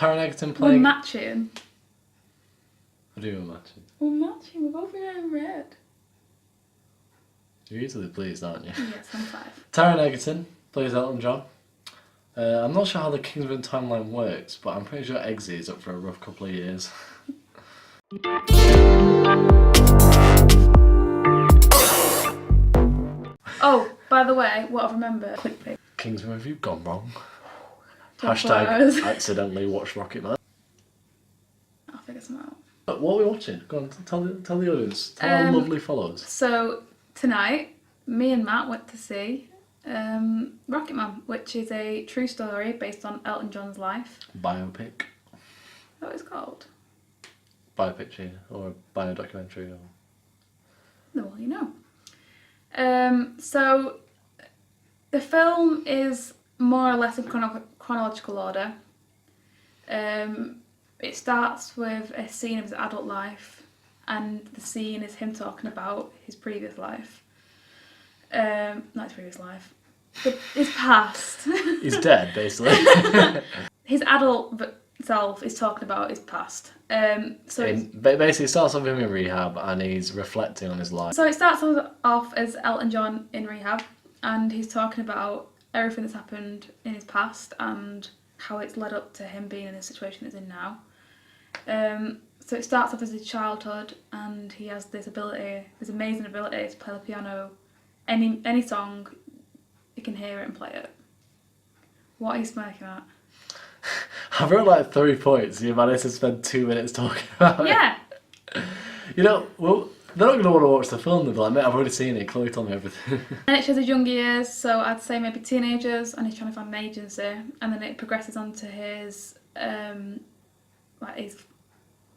Taron Egerton We're playing... matching. What do you mean matching? We're matching. We're both wearing red. You're easily pleased, aren't you? Yes, I'm 5. Taron Egerton plays Elton John. I'm not sure how the Kingsman timeline works, but I'm pretty sure Eggsy is up for a rough couple of years. Oh, by the way, what I remember. Clickbait. Kingsman review gone wrong. Photos. # accidentally watched Rocketman. I'll figure some out. What are we watching? Go on, tell the audience. Tell our lovely followers. So, tonight, me and Matt went to see Rocketman, which is a true story based on Elton John's life. Biopic. Is that what it's called? Biopic, yeah. Or a bio-documentary. Or... The more you know. So, the film is more or less in chronological order. It starts with a scene of his adult life, and the scene is him talking about his previous life. Not his previous life, but his past. He's dead, basically. His adult self is talking about his past. Basically, it starts off him in rehab, and he's reflecting on his life. So it starts off as Elton John in rehab, and he's talking about everything that's happened in his past and how it's led up to him being in the situation he's in now. So it starts off as his childhood, and he has this amazing ability to play the piano. Any song, you can hear it and play it. What are you smirking at? I wrote like 3 points. You managed to spend 2 minutes talking about it. Yeah. You know, well, they're not going to want to watch the film. They'll be like, mate, I've already seen it. Chloe told me everything. And it shows his younger years, so I'd say maybe teenagers, and he's trying to find an agency, and then it progresses on to his,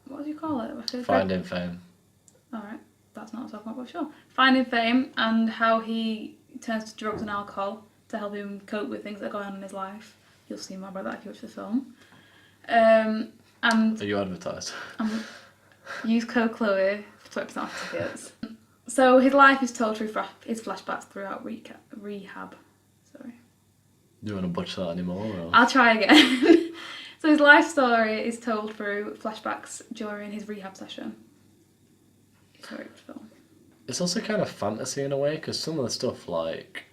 what do you call it? Finding fame. Alright, that's not what I'm talking about, but sure. Finding fame, and how he turns to drugs and alcohol to help him cope with things that are going on in his life. You'll see more about that if you watch the film. And Are you advertised? Use code Chloe for 20% off tickets. So his life is told through his flashbacks throughout rehab. Sorry. Do you want to butcher that anymore? Or? I'll try again. So his life story is told through flashbacks during his rehab session. Sorry, film. It's also kind of fantasy in a way, because some of the stuff like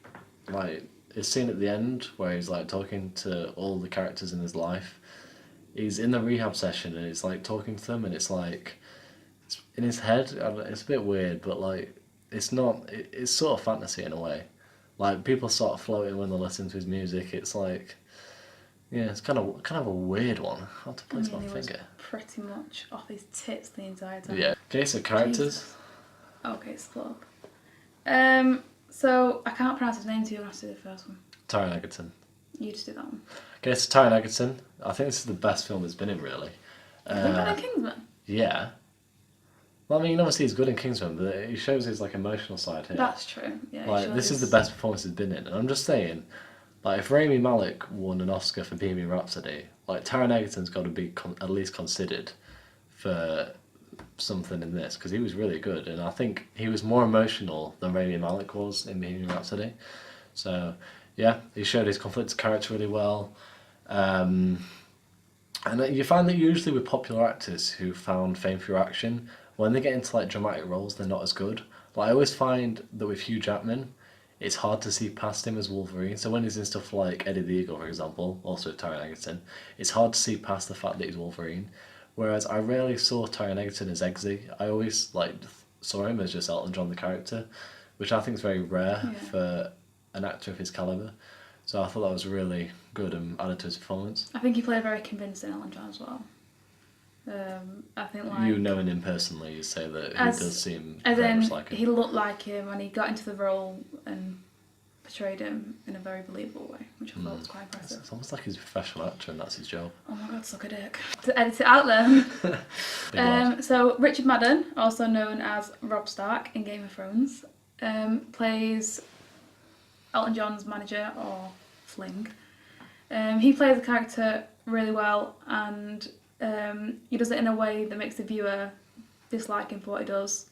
it's seen at the end where he's like talking to all the characters in his life. He's in the rehab session and it's like talking to them, and it's like it's in his head. It's a bit weird, but like it's not. It's sort of fantasy in a way. Like people sort of floating when they listen to his music. It's like, yeah, it's kind of a weird one. How to place my finger? Was pretty much off his tits the entire time. Yeah. Okay, so characters. Jesus. Okay, split up. So I can't pronounce his name, so you're gonna have to do the first one. Taron Egerton. You just do that one. Okay, so Taron Egerton. I think this is the best film he's been in, really. Better than Kingsman? Yeah. Well, I mean, obviously he's good in Kingsman, but he shows his like emotional side here. That's true. Yeah. Like this is the best performance he's been in, and I'm just saying, like if Rami Malek won an Oscar for Bohemian Rhapsody, like Taron Egerton's got to be at least considered for something in this, because he was really good, and I think he was more emotional than Rami Malek was in Bohemian Rhapsody. So yeah, he showed his conflicted character really well. And you find that usually with popular actors who found fame through action, when they get into like dramatic roles, they're not as good. Like I always find that with Hugh Jackman, it's hard to see past him as Wolverine. So when he's in stuff like Eddie the Eagle, for example, also with Taron Egerton, it's hard to see past the fact that he's Wolverine. Whereas I rarely saw Taron Egerton as Eggsy. I always saw him as just Elton John the character, which I think is very rare for an actor of his calibre. So I thought that was really good and added to his performance. I think he played very convincing Elton John as well. I think like you knowing him personally, you say that he does seem very much like him. He looked like him, and he got into the role and portrayed him in a very believable way, which I thought was quite impressive. It's almost like he's a professional actor and that's his job. Oh my god, suck a dick. To edit it out there. So Richard Madden, also known as Robb Stark in Game of Thrones, plays Elton John's manager, or Fling. He plays the character really well, and he does it in a way that makes the viewer dislike him for what he does.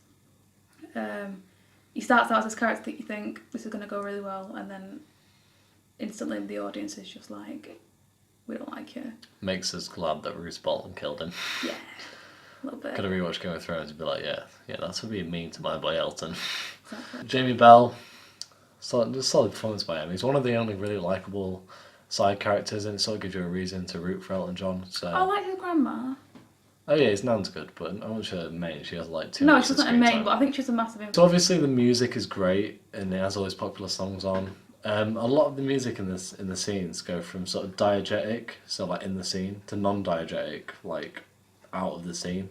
He starts out as this character that you think this is going to go really well, and then instantly the audience is just like, we don't like you. Makes us glad that Bruce Bolton killed him. Yeah, a little bit. Gotta rewatch Game of Thrones and be like, yeah, that's what being mean to my boy Elton. Exactly. Jamie Bell, solid performance by him. He's one of the only really likeable side characters, and it sort of gives you a reason to root for Elton John. So. I like his grandma. Oh yeah, his nan's good, but I'm not sure main. She has like 2 No, minutes she of wasn't a screen main, time. but I think she's a massive influence. So obviously the music is great, and it has all these popular songs on. A lot of the music in the scenes go from sort of diegetic, so like in the scene, to non-diegetic, like out of the scene,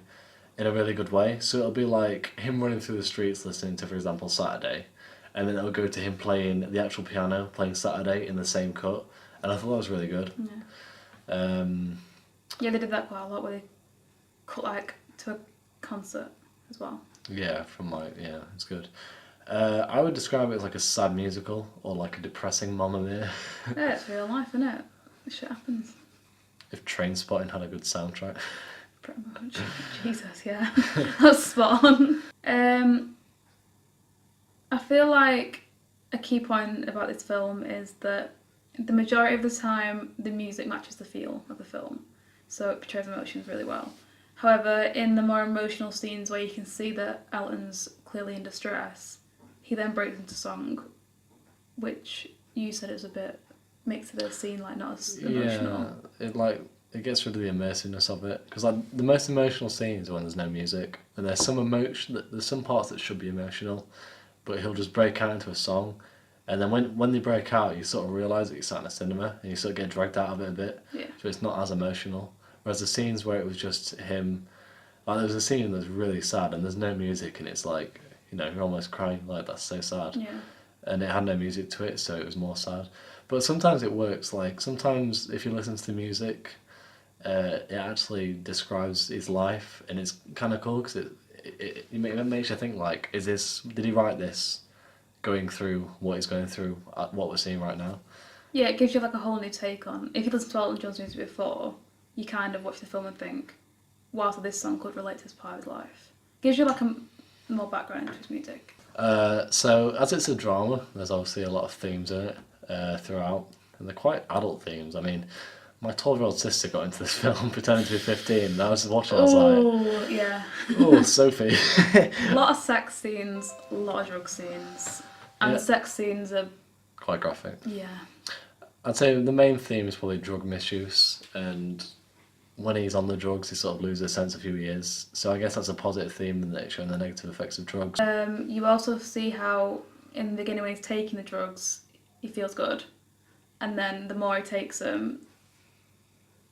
in a really good way. So it'll be like him running through the streets listening to, for example, Saturday, and then it'll go to him playing the actual piano, playing Saturday in the same cut, and I thought that was really good. Yeah. Yeah, they did that quite a lot, where they cut like to a concert as well. Yeah, it's good. I would describe it as like a sad musical or like a depressing Mamma Mia. Yeah, it's real life, isn't it? This shit happens. If Trainspotting had a good soundtrack. Pretty much. Jesus, yeah. That's spot on. I feel like a key point about this film is that the majority of the time the music matches the feel of the film. So it portrays emotions really well. However, in the more emotional scenes where you can see that Elton's clearly in distress, he then breaks into song, which you said is a bit, makes the scene like not as emotional. Yeah, it gets rid of the immersiveness of it, because like the most emotional scenes are when there's no music, and there's some parts that should be emotional, but he'll just break out into a song, and then when they break out, you sort of realise that you're sat in a cinema, and you sort of get dragged out of it a bit. Yeah. So it's not as emotional. Whereas the scenes where it was just him, like there was a scene that's really sad, and there's no music, and it's like, you're almost crying, like that's so sad. Yeah. And it had no music to it, so it was more sad. But sometimes it works. Like sometimes if you listen to the music, it actually describes his life, and it's kind of cool because it makes you think like, did he write this going through what he's going through, what we're seeing right now? Yeah, it gives you like a whole new take on. If you listen to Elton John's music before, you kind of watch the film and think, wow, so this song could relate to this part of his life. Gives you like a more background into his music. So as it's a drama, there's obviously a lot of themes in it throughout, and they're quite adult themes. I mean, my 12-year-old sister got into this film pretending to be 15, and I was watching, I was like, yeah. oh, Sophie. A lot of sex scenes, a lot of drug scenes, and the sex scenes are quite graphic. Yeah. I'd say the main theme is probably drug misuse, and when he's on the drugs, he sort of loses a sense of who he is. So I guess that's a positive theme in that, showing the negative effects of drugs. You also see how in the beginning when he's taking the drugs, he feels good, and then the more he takes them,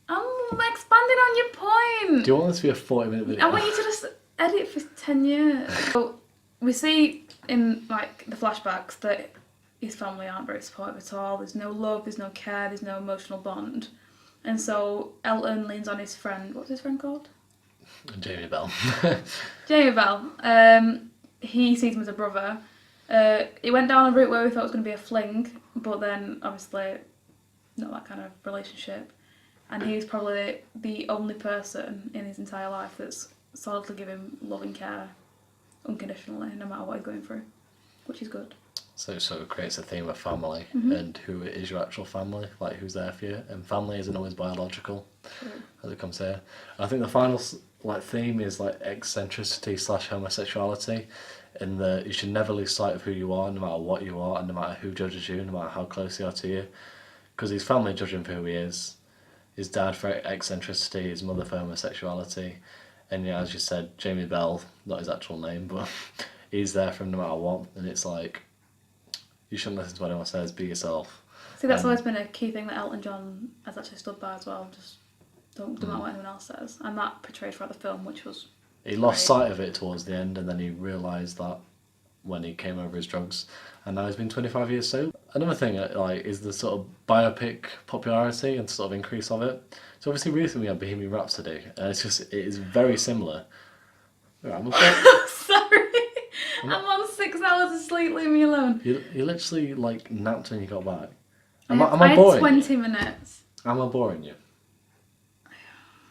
I'm expanding on your point. Do you want this to be a 40-minute video? I want you to just edit for 10 years. So we see in like the flashbacks that his family aren't very supportive at all. There's no love, there's no care, there's no emotional bond. And so Elton leans on his friend. What's his friend called? Jamie Bell. Jamie Bell. He sees him as a brother. It went down a route where we thought it was going to be a fling, but then obviously not that kind of relationship. And he's probably the only person in his entire life that's solidly given him love and care unconditionally, no matter what he's going through, which is good. So it sort of creates a theme of family, and who is your actual family, like who's there for you. And family isn't always biological, as it comes here. I think the final theme is like eccentricity / homosexuality, in that you should never lose sight of who you are, no matter what you are, and no matter who judges you, no matter how close they are to you. Because his family judge him for who he is, his dad for eccentricity, his mother for homosexuality, and yeah, as you said, Jamie Bell, not his actual name, but he's there for him no matter what, and it's like, you shouldn't listen to what anyone says, be yourself. See, that's always been a key thing that Elton John has actually stood by as well, just don't matter what anyone else says, and that portrayed throughout the film, which was He lost sight of it towards the end, and then he realised that when he came over his drugs, and now he's been 25 years sober. Another thing is the sort of biopic popularity and sort of increase of it. So obviously recently we had Bohemian Rhapsody, and it is very similar. Sorry, I'm on 6 hours of sleep, leave me alone. You literally napped when you got back. I Am I had boring 20 you? minutes. Am I boring you?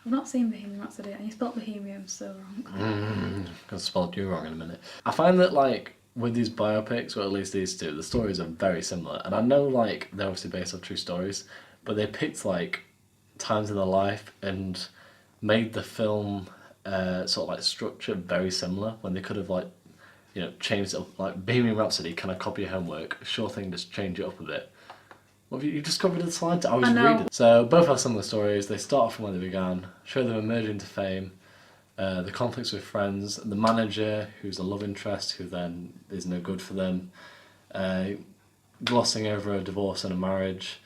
I've not seen Bohemian Rhapsody, and you spelled Bohemian so wrong. Gonna spell you wrong in a minute. I find that with these biopics, or at least these two, the stories are very similar. And I know they're obviously based on true stories, but they picked times in their life and made the film sort of like structure very similar when they could have like, you know, changed it up. Like Bohemian Rhapsody, can I copy your homework? Sure thing, just change it up a bit. Well, you just copied the slides. I was reading. So both have similar stories. They start off from where they began, show them emerging to fame, the conflicts with friends, the manager who's a love interest who then is no good for them, glossing over a divorce and a marriage,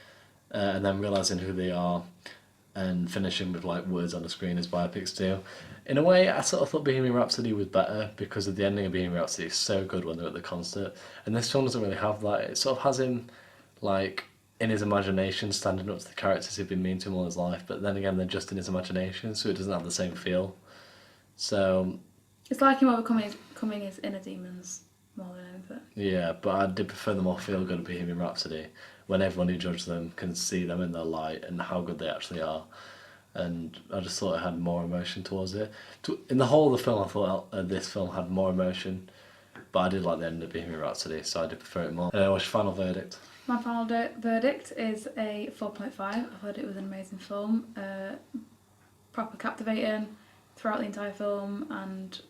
and then realising who they are, and finishing with like words on the screen as biopics do. In a way, I sort of thought Bohemian Rhapsody was better because of the ending of Bohemian Rhapsody is so good when they're at the concert, and this film doesn't really have that. It sort of has him like in his imagination standing up to the characters who've been mean to him all his life, but then again they're just in his imagination, so it doesn't have the same feel. So it's like him overcoming his inner demons more than anything. Yeah, but I did prefer the more feel-good Bohemian Rhapsody, when everyone who judged them can see them in their light and how good they actually are. And I just thought it had more emotion towards it. In the whole of the film, I thought this film had more emotion, but I did like the end of Bohemian Rhapsody, so I did prefer it more. What's your final verdict? My final verdict is a 4.5. I thought it was an amazing film, proper captivating throughout the entire film, and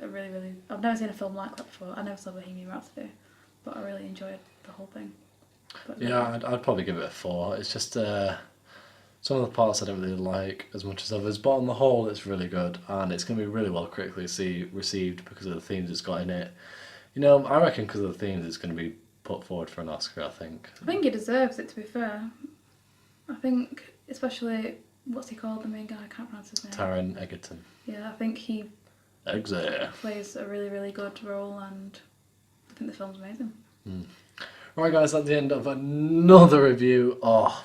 I've never seen a film like that before. I never saw Bohemian Rhapsody, but I really enjoyed the whole thing. But, yeah, I'd probably give it a 4. It's just some of the parts I don't really like as much as others, but on the whole it's really good, and it's going to be really well critically received because of the themes it's got in it. You know, I reckon because of the themes it's going to be put forward for an Oscar, I think. I think he deserves it, to be fair. I think, especially, what's he called, the main guy? I can't pronounce his name. Taron Egerton. Yeah, I think he plays a really, really good role, and I think the film's amazing. Right guys, at the end of another review,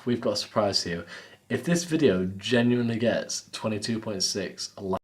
we've got a surprise for you. If this video genuinely gets 22.6 likes,